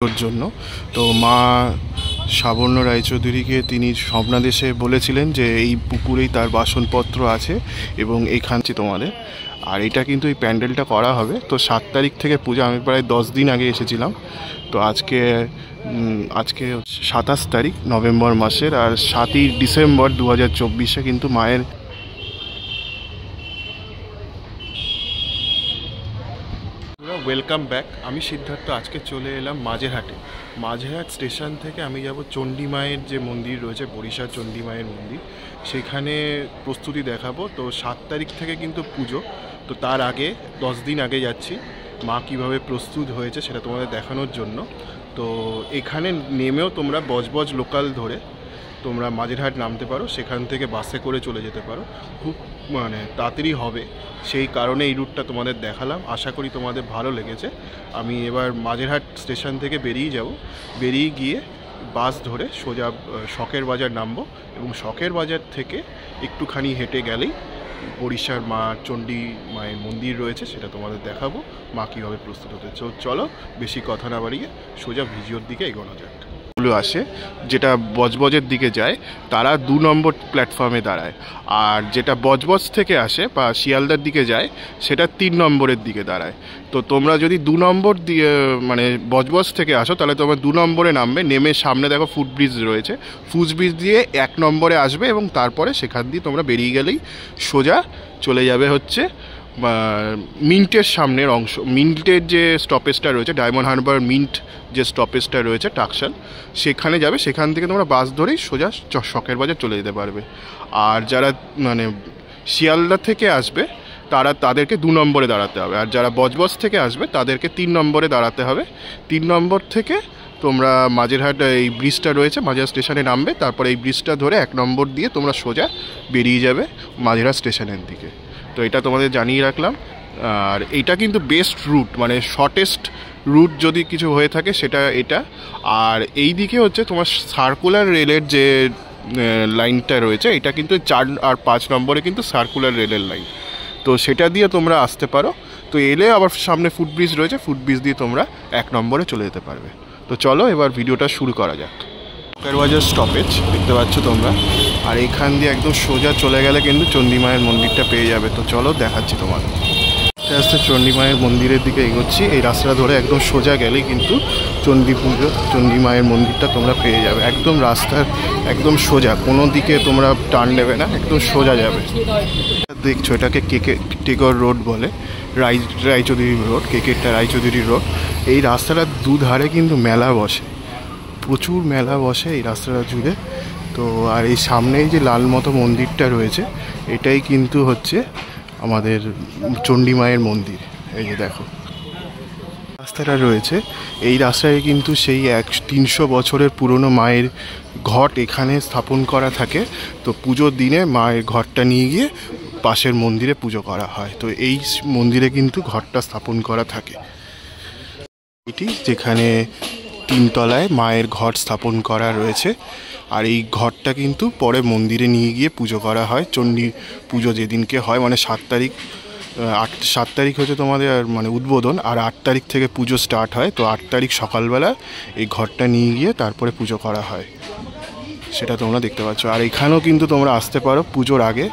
ওর জন্য। তো মা সাবর্ণ রায়চৌধুরীকে তিনি স্বপ্নাদেশে বলেছিলেন যে এই পুকুরেই তার বাসনপত্র আছে এবং এইখানছি তোমাদের। আর এটা কিন্তু এই প্যান্ডেলটা করা হবে। তো 7 তারিখ থেকে পূজা, আমি প্রায় 10 দিন আগে এসেছিলাম। তো আজকে 27 তারিখ নভেম্বর মাসের, আর 7ই ডিসেম্বর 2024 কিন্তু মায়ের ওয়েলকাম ব্যাক। আমি সিদ্ধার্থ আজকে চলে এলাম মাঝেরহাটে। মাঝেরহাট স্টেশন থেকে আমি যাব চণ্ডী মায়ের যে মন্দির রয়েছে, বরিশা চণ্ডী মায়ের মন্দির, সেখানে প্রস্তুতি দেখাবো। তো 7 তারিখ থেকে কিন্তু পুজো, তো তার আগে 10 দিন আগে যাচ্ছি। মা কীভাবে প্রস্তুত হয়েছে সেটা তোমাদের দেখানোর জন্য। তো এখানে নেমেও তোমরা বজবজ লোকাল ধরে তোমরা মাঝেরহাট নামতে পারো, সেখান থেকে বাসে করে চলে যেতে পারো, খুব তাড়াতাড়ি হবে। সেই কারণে এই রুটটা তোমাদের দেখালাম, আশা করি তোমাদের ভালো লেগেছে। আমি এবার মাঝেরহাট স্টেশন থেকে বেরিয়ে গিয়ে বাস ধরে সোজা শখের বাজার নামবো, এবং শখের বাজার থেকে একটুখানি হেঁটে গেলেই বরিশার মা চণ্ডী মায়ের মন্দির রয়েছে, সেটা তোমাদের দেখাবো মা কীভাবে প্রস্তুত হতে। চলো বেশি কথা না বাড়িয়ে সোজা ভিডিওর দিকে এগোনো যাক। আসে যেটা বজবজের দিকে যায় তারা 2 নম্বর প্ল্যাটফর্মে দাঁড়ায়, আর যেটা বজবজ থেকে আসে বা শিয়ালদার দিকে যায় সেটা 3 নম্বরের দিকে দাঁড়ায়। তো তোমরা যদি 2 নম্বর দিয়ে বজবজ থেকে আসো তাহলে তোমরা 2 নম্বরে নামবে, নেমে সামনে দেখো ফুটব্রিজ রয়েছে, ফুটব্রিজ দিয়ে 1 নম্বরে আসবে এবং তারপরে সেখান দিয়ে তোমরা বেরিয়ে গেলেই সোজা চলে যাবে হচ্ছে মিন্টের সামনের অংশ। মিন্টের যে স্টপেজটা রয়েছে, ডায়মন্ড হারবার মিন্ট যে স্টপেজটা রয়েছে টাকশাল, সেখানে যাবে। সেখান থেকে তোমরা বাস ধরেই সোজা শখের বাজার চলে যেতে পারবে। আর যারা শিয়ালদা থেকে আসবে তাদেরকে 2 নম্বরে দাঁড়াতে হবে, আর যারা বজবজ থেকে আসবে তাদেরকে 3 নম্বরে দাঁড়াতে হবে। 3 নম্বর থেকে তোমরা মাঝেরহাট এই ব্রিজটা রয়েছে, মাঝেরহাট স্টেশনে নামবে, তারপরে এই ব্রিজটা ধরে 1 নম্বর দিয়ে তোমরা সোজা বেরিয়ে যাবে মাঝেরহাট স্টেশনের দিকে। তো এটা তোমাদের জানিয়ে রাখলাম। আর এটা কিন্তু বেস্ট রুট, শর্টেস্ট রুট যদি কিছু হয়ে থাকে সেটা এটা। আর এই দিকে হচ্ছে তোমার সার্কুলার রেলের যে লাইনটা রয়েছে, এটা কিন্তু 4 আর 5 নম্বরে কিন্তু সার্কুলার রেলের লাইন, তো সেটা দিয়ে তোমরা আসতে পারো। তো এলে আবার সামনে ফুটব্রিজ রয়েছে, ফুটব্রিজ দিয়ে তোমরা 1 নম্বরে চলে যেতে পারবে। তো চলো এবার ভিডিওটা শুরু করা যাক। শখের বাজার স্টপেজ দেখতে পাচ্ছ তোমরা, আর এখান দিয়ে একদম সোজা চলে গেলে কিন্তু চণ্ডী মায়ের মন্দিরটা পেয়ে যাবে। তো চলো দেখাচ্ছি তোমাদের। আস্তে আস্তে চণ্ডী মায়ের মন্দিরের দিকে এগোচ্ছি। এই রাস্তাটা ধরে একদম সোজা গেলেই কিন্তু চণ্ডী মায়ের মন্দিরটা তোমরা পেয়ে যাবে। একদম রাস্তার একদম সোজা, কোনো দিকে তোমরা টার্ন নেবে না, একদম সোজা যাবে। দেখছো এটাকে টেগর রোড বলে, রায়চৌধুরী রোড, কেকেরটা রায়চৌধুরী রোড। এই রাস্তাটার দুধারে কিন্তু মেলা বসে, প্রচুর মেলা বসে এই রাস্তাটা জুড়ে। তো আর এই সামনেই যে লাল মতো মন্দিরটা রয়েছে, এটাই কিন্তু হচ্ছে আমাদের চণ্ডী মায়ের মন্দির। এই যে দেখো রাস্তাটা রয়েছে, এই রাস্তায় কিন্তু সেই 300 বছরের পুরনো মায়ের ঘট এখানে স্থাপন করা থাকে। তো পুজোর দিনে মায়ের ঘরটা নিয়ে গিয়ে পাশের মন্দিরে পুজো করা হয়। তো এই মন্দিরে কিন্তু ঘরটা স্থাপন করা থাকে, এটি যেখানে 3 তলায় মায়ের ঘট স্থাপন করা রয়েছে। আর এই ঘরটা কিন্তু পরে মন্দিরে নিয়ে গিয়ে পুজো করা হয়। চণ্ডী পুজো যেদিনকে হয়, 7 তারিখ 7 তারিখ হচ্ছে তোমাদের উদ্বোধন, আর 8 তারিখ থেকে পুজো স্টার্ট হয়। তো 8 তারিখ সকালবেলা এই ঘরটা নিয়ে গিয়ে তারপরে পুজো করা হয়, সেটা তোমরা দেখতে পাচ্ছ। আর এখানেও কিন্তু তোমরা আসতে পারো পুজোর আগে,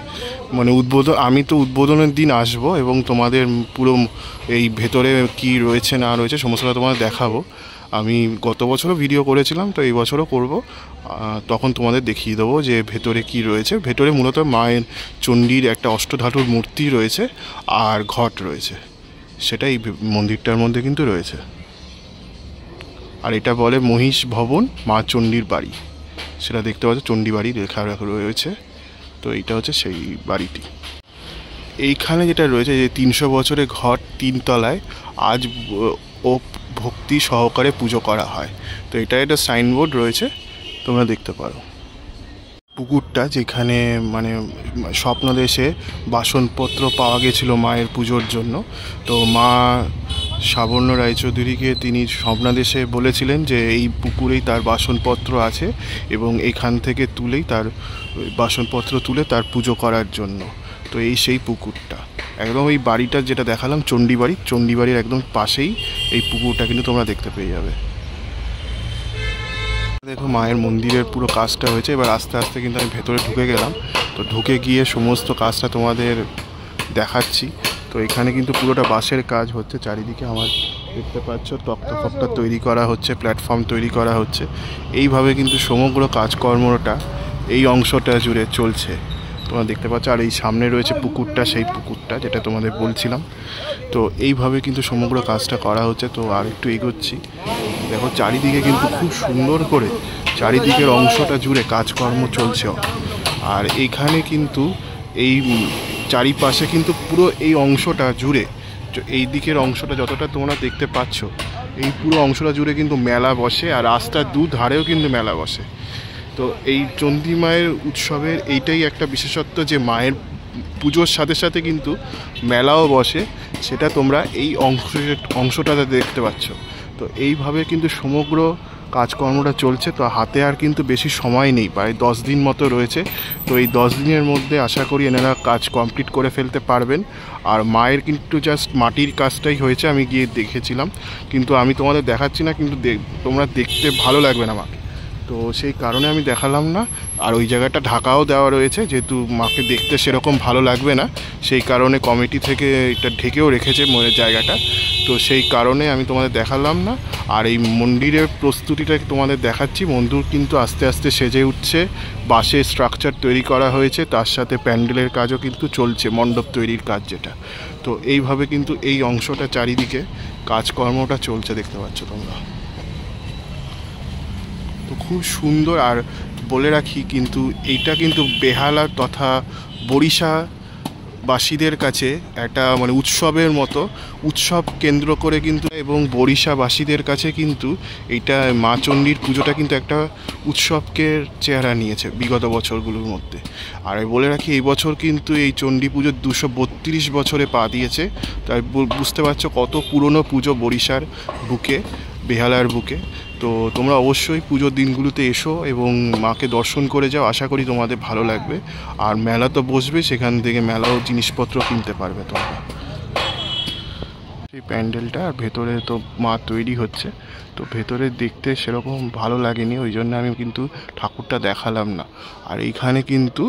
উদ্বোধন। আমি তো উদ্বোধনের দিন আসবো এবং তোমাদের পুরো এই ভেতরে কি রয়েছে না রয়েছে সমস্তটা তোমাদের দেখাবো। আমি গত বছরও ভিডিও করেছিলাম, তো এই বছরও করব। তখন তোমাদের দেখিয়ে দেবো যে ভেতরে কি রয়েছে। ভেতরে মূলত মায়ের চণ্ডীর একটা অষ্টধাতুর মূর্তি রয়েছে আর ঘট রয়েছে, সেটা এই মন্দিরটার মধ্যে কিন্তু রয়েছে। আর এটা বলে মহিষ ভবন মা চণ্ডীর বাড়ি, সেটা দেখতে পাচ্ছ চণ্ডী বাড়ি লেখা রয়েছে। তো এইটা হচ্ছে সেই বাড়িটি। এইখানে যেটা রয়েছে যে 300 বছরের ঘট 3 তলায় আজ ও ভক্তি সহকারে পুজো করা হয়। তো এটা একটা সাইনবোর্ড রয়েছে, তোমরা দেখতে পারো। পুকুরটা যেখানে স্বপ্নদেশে বাসনপত্র পাওয়া গেছিলো মায়ের পুজোর জন্য। তো মা সাবর্ণ রায়চৌধুরীকে তিনি স্বপ্নাদেশে বলেছিলেন যে এই পুকুরেই তার বাসনপত্র আছে এবং এখান থেকে তুলেই তার বাসনপত্র তুলে তার পুজো করার জন্য। তো এই সেই পুকুরটা একদম ওই বাড়িটা যেটা দেখালাম চণ্ডী বাড়ির একদম পাশেই এই পুকুরটা কিন্তু তোমরা দেখতে পেয়ে যাবে। দেখো মায়ের মন্দিরের পুরো কাজটা হয়েছে। এবার আস্তে আস্তে কিন্তু আমি ভেতরে ঢুকে গেলাম। তো ঢুকে গিয়ে সমস্ত কাজটা তোমাদের দেখাচ্ছি। তো এখানে কিন্তু পুরোটা বাঁশের কাজ হচ্ছে চারিদিকে, আমার দেখতে পাচ্ছ তক্তা ফক্তা তৈরি করা হচ্ছে, প্ল্যাটফর্ম তৈরি করা হচ্ছে। এইভাবে কিন্তু সমগ্র কাজকর্মটা এই অংশটা জুড়ে চলছে, তোমরা দেখতে পাচ্ছ। আর এই সামনে রয়েছে পুকুরটা, সেই পুকুরটা যেটা তোমাদের বলছিলাম। তো এইভাবে কিন্তু সমগ্র কাজটা করা হচ্ছে। তো আর একটু এগোচ্ছি, দেখো চারিদিকে কিন্তু খুব সুন্দর করে চারিদিকের অংশটা জুড়ে কাজকর্ম চলছে। আর এইখানে কিন্তু এই চারিপাশে কিন্তু পুরো এই অংশটা জুড়ে, এই দিকের অংশটা যতটা তোমরা দেখতে পাচ্ছ, এই পুরো অংশটা জুড়ে কিন্তু মেলা বসে। আর রাস্তার দুধারেও কিন্তু মেলা বসে। তো এই চণ্ডী মায়ের উৎসবের এইটাই একটা বিশেষত্ব যে মায়ের পুজোর সাথে সাথে কিন্তু মেলাও বসে, সেটা তোমরা এই অংশটাতে দেখতে পাচ্ছ। তো এইভাবে কিন্তু সমগ্র কাজকর্মটা চলছে। তো হাতে আর কিন্তু বেশি সময় নেই, প্রায় 10 দিন মতো রয়েছে। তো এই 10 দিনের মধ্যে আশা করি এনারা কাজ কমপ্লিট করে ফেলতে পারবেন। আর মায়ের কিন্তু জাস্ট মাটির কাজটাই হয়েছে, আমি গিয়ে দেখেছিলাম, কিন্তু আমি তোমাদের দেখাচ্ছি না, কিন্তু তোমরা দেখতে ভালো লাগবে না মাকে, তো সেই কারণে আমি দেখালাম না। আর ওই জায়গাটা ঢাকাও দেওয়া রয়েছে, যেহেতু মাকে দেখতে সেরকম ভালো লাগবে না, সেই কারণে কমিটি থেকে এটা ঢেকেও রেখেছে জায়গাটা। তো সেই কারণে আমি তোমাদের দেখালাম না। আর এই মন্দিরের প্রস্তুতিটা তোমাদের দেখাচ্ছি। মন্দির কিন্তু আস্তে আস্তে সেজে উঠছে, বাঁশের স্ট্রাকচার তৈরি করা হয়েছে, তার সাথে প্যান্ডেলের কাজও কিন্তু চলছে, মণ্ডপ তৈরির কাজ যেটা। তো এইভাবে কিন্তু এই অংশটা চারিদিকে কাজকর্মটা চলছে, দেখতে পাচ্ছ তোমরা। তো খুব সুন্দর। আর বলে রাখি কিন্তু এইটা কিন্তু বেহালা তথা বরিশাবাসীদের কাছে একটা মানে উৎসবের মতো, উৎসব কেন্দ্র করে কিন্তু, এবং বরিশাবাসীদের কাছে কিন্তু এইটা মা চণ্ডীর পুজোটা কিন্তু একটা উৎসবকে চেহারা নিয়েছে বিগত বছরগুলোর মধ্যে। আর বলে রাখি এই বছর কিন্তু এই চণ্ডী পুজো 232 বছরে পা দিয়েছে। তাই বুঝতে পারছো কত পুরনো পুজো বরিশার বুকে, বেহালার বুকে। তো তোমরা অবশ্যই পুজোর দিনগুলোতে এসো এবং মাকে দর্শন করে যাও, আশা করি তোমাদের ভালো লাগবে। আর মেলা তো বসবে, সেখান থেকে মেলাও জিনিসপত্র কিনতে পারবে তোমরা। এই প্যান্ডেলটা আর ভেতরে তো মা তৈরি হচ্ছে, তো ভেতরে দেখতে সেরকম ভালো লাগেনি, ওই জন্য আমি কিন্তু ঠাকুরটা দেখালাম না। আর এইখানে কিন্তু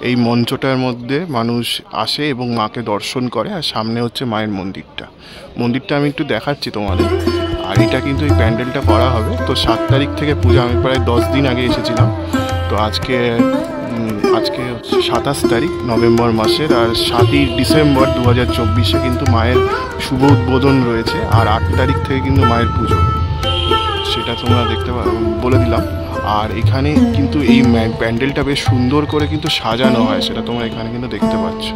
এই মঞ্চটার মধ্যে মানুষ আসে এবং মাকে দর্শন করে। আর সামনে হচ্ছে মায়ের মন্দিরটা আমি একটু দেখাচ্ছি তোমাদের। আর এটা কিন্তু এই প্যান্ডেলটা করা হবে। তো 7 তারিখ থেকে পূজা, আমি প্রায় 10 দিন আগে এসেছিলাম। তো আজকে 27 তারিখ নভেম্বর মাসের, আর 7ই ডিসেম্বর 2024 কিন্তু মায়ের শুভ উদ্বোধন রয়েছে। আর 8 তারিখ থেকে কিন্তু মায়ের পুজো, সেটা তোমরা দেখতে বলে দিলাম। আর এখানে কিন্তু এই প্যান্ডেলটা বেশ সুন্দর করে কিন্তু সাজানো হয়, সেটা তোমরা এখানে কিন্তু দেখতে পাচ্ছ।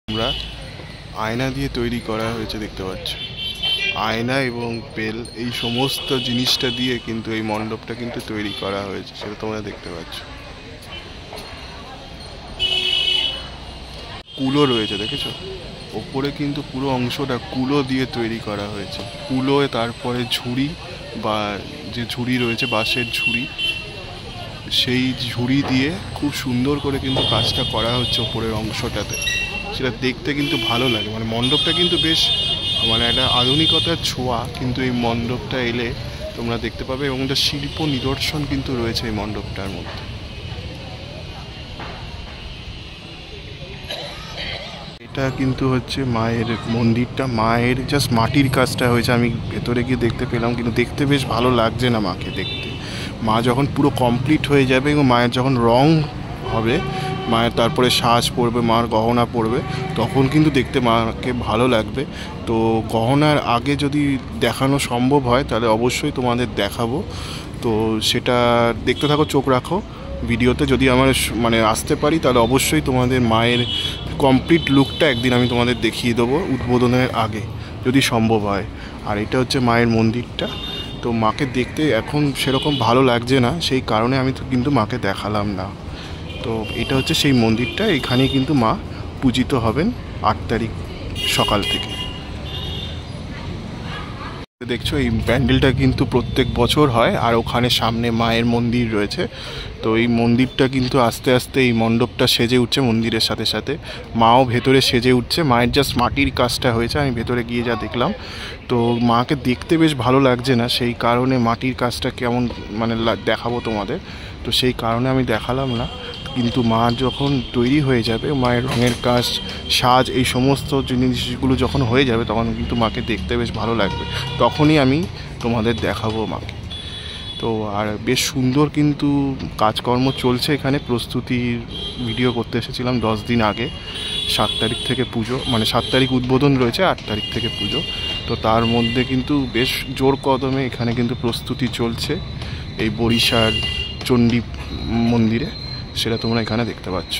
আমরা আয়না দিয়ে তৈরি করা হয়েছে, দেখতে পাচ্ছ। আয়না এবং বেল, এই সমস্ত জিনিসটা দিয়ে কিন্তু এই মণ্ডপটা কিন্তু তৈরি করা হয়েছে, সেটা তোমরা দেখতে পাচ্ছ। কুলো রয়েছে, দেখেছো? ওপরে কিন্তু পুরো অংশটা কুলো দিয়ে তৈরি করা হয়েছে। কুলো, তারপরে ঝুড়ি বা যে ঝুড়ি রয়েছে, বাঁশের ঝুড়ি, সেই ঝুড়ি দিয়ে খুব সুন্দর করে কিন্তু কাজটা করা হচ্ছে ওপরের অংশটাতে। সেটা দেখতে কিন্তু ভালো লাগে, মানে মণ্ডপটা কিন্তু বেশ মানে একটা আধুনিকতার ছোঁয়া কিন্তু এই মণ্ডপটা এলে তোমরা দেখতে পাবে, এবং একটা শিল্প নিদর্শন কিন্তু রয়েছে এই মণ্ডপটার মধ্যে। এটা কিন্তু হচ্ছে মায়ের মন্দিরটা, মায়ের জাস্ট মাটির কাজটা হয়েছে। আমি ভেতরে গিয়ে দেখতে পেলাম, কিন্তু দেখতে বেশ ভালো লাগছে না মাকে দেখতে। মা যখন পুরো কমপ্লিট হয়ে যাবে এবং মায়ের যখন রং হবে, মায়ের তারপরে সাজ পড়বে, মার গহনা পড়বে, তখন কিন্তু দেখতে মাকে ভালো লাগবে। তো গহনার আগে যদি দেখানো সম্ভব হয় তাহলে অবশ্যই তোমাদের দেখাবো। তো সেটা দেখতে থাকো, চোখ রাখো ভিডিওতে। যদি আমার মানে আসতে পারি তাহলে অবশ্যই তোমাদের মায়ের কমপ্লিট লুকটা একদিন আমি তোমাদের দেখিয়ে দেবো উদ্বোধনের আগে, যদি সম্ভব হয়। আর এটা হচ্ছে মায়ের মন্দিরটা। তো মাকে দেখতে এখন সেরকম ভালো লাগছে না, সেই কারণে আমি তো কিন্তু মাকে দেখালাম না। তো এটা হচ্ছে সেই মন্দিরটা, এখানেই কিন্তু মা পূজিত হবেন 8 তারিখ সকাল থেকে। দেখছো এই প্যান্ডেলটা কিন্তু প্রত্যেক বছর হয়, আর ওখানে সামনে মায়ের মন্দির রয়েছে। তো এই মন্দিরটা কিন্তু আস্তে আস্তে এই মণ্ডপটা সেজে উঠছে মন্দিরের সাথে সাথে, মাও ভেতরে সেজে উঠছে। মায়ের জাস্ট মাটির কাজটা হয়েছে, আমি ভেতরে গিয়ে যা দেখলাম। তো মাকে দেখতে বেশ ভালো লাগছে না, সেই কারণে মাটির কাজটা কেমন মানে দেখাবো তোমাদের, তো সেই কারণে আমি দেখালাম না। কিন্তু মা যখন তৈরি হয়ে যাবে, মায়ের রঙের কাজ, সাজ, এই সমস্ত জিনিসগুলো যখন হয়ে যাবে, তখন কিন্তু মাকে দেখতে বেশ ভালো লাগবে, তখনই আমি তোমাদের দেখাবো মাকে। তো আর বেশ সুন্দর কিন্তু কাজকর্ম চলছে এখানে। প্রস্তুতির ভিডিও করতে এসেছিলাম 10 দিন আগে। 7 তারিখ থেকে পুজো, মানে 7 তারিখ উদ্বোধন রয়েছে, 8 তারিখ থেকে পুজো। তো তার মধ্যে কিন্তু বেশ জোর কদমে এখানে কিন্তু প্রস্তুতি চলছে এই বরিশার চণ্ডী মন্দিরে, সেটা তোমরা এখানে দেখতে পাচ্ছ।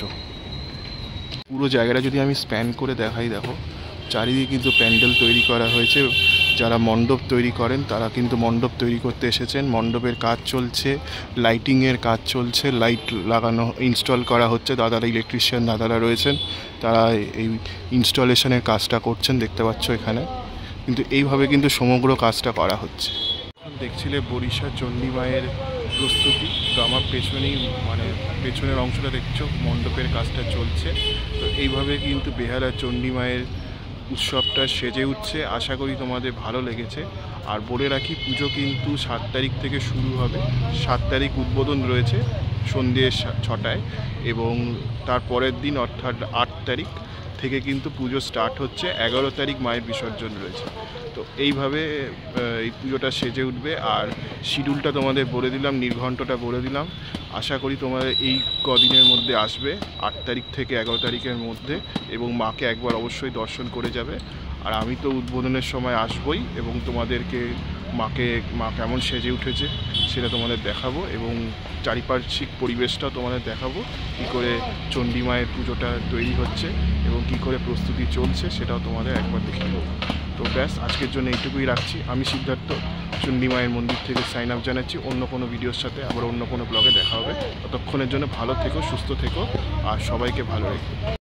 পুরো জায়গাটা যদি আমি স্প্যান করে দেখাই, দেখো চারিদিকে কিন্তু প্যান্ডেল তৈরি করা হয়েছে। যারা মণ্ডপ তৈরি করেন তারা কিন্তু মণ্ডপ তৈরি করতে এসেছেন, মণ্ডপের কাজ চলছে, লাইটিংয়ের কাজ চলছে, লাইট লাগানো ইনস্টল করা হচ্ছে। দাদারা, ইলেকট্রিশিয়ান দাদারা রয়েছেন, তারা এই ইনস্টলেশনের কাজটা করছেন, দেখতে পাচ্ছ এখানে। কিন্তু এইভাবে কিন্তু সমগ্র কাজটা করা হচ্ছে। দেখছিলে বরিশা চণ্ডী মায়ের প্রস্তুতি। তো আমার পেছনেই মানে পেছনের অংশটা দেখছো, মণ্ডপের কাজটা চলছে। তো এইভাবে কিন্তু বেহালা চণ্ডী মায়ের উৎসবটা সেজে উঠছে। আশা করি তোমাদের ভালো লেগেছে। আর বলে রাখি, পুজো কিন্তু 7 তারিখ থেকে শুরু হবে। 7 তারিখ উদ্বোধন রয়েছে সন্ধ্যে 6টায়, এবং তার পরের দিন অর্থাৎ 8 তারিখ থেকে কিন্তু পুজো স্টার্ট হচ্ছে। 11 তারিখ মায়ের বিসর্জন রয়েছে। তো এইভাবে এই পুজোটা সেজে উঠবে। আর শিডিউলটা তোমাদের বলে দিলাম, নির্ঘণ্টটা বলে দিলাম। আশা করি তোমাদের এই কদিনের মধ্যে আসবে, 8 তারিখ থেকে 11 তারিখের মধ্যে, এবং মাকে একবার অবশ্যই দর্শন করে যাবে। আর আমি তো উদ্বোধনের সময় আসবই, এবং তোমাদেরকে মা কেমন সেজে উঠেছে সেটা তোমাদের দেখাবো, এবং চারিপার্শ্বিক পরিবেশটা তোমাদের দেখাবো, কী করে চণ্ডী মায়ের পুজোটা তৈরি হচ্ছে এবং কী করে প্রস্তুতি চলছে, সেটাও তোমাদের একবার দেখিয়ে দেবো। তো ব্যাস, আজকের জন্য এইটুকুই রাখছি। আমি সিদ্ধার্থ চণ্ডী মায়ের মন্দির থেকে সাইন আপ জানাচ্ছি। অন্য কোনো ভিডিওর সাথে আবার অন্য কোনো ব্লগে দেখা হবে। ততক্ষণের জন্য ভালো থেকো, সুস্থ থেকো, আর সবাইকে ভালো রেখো।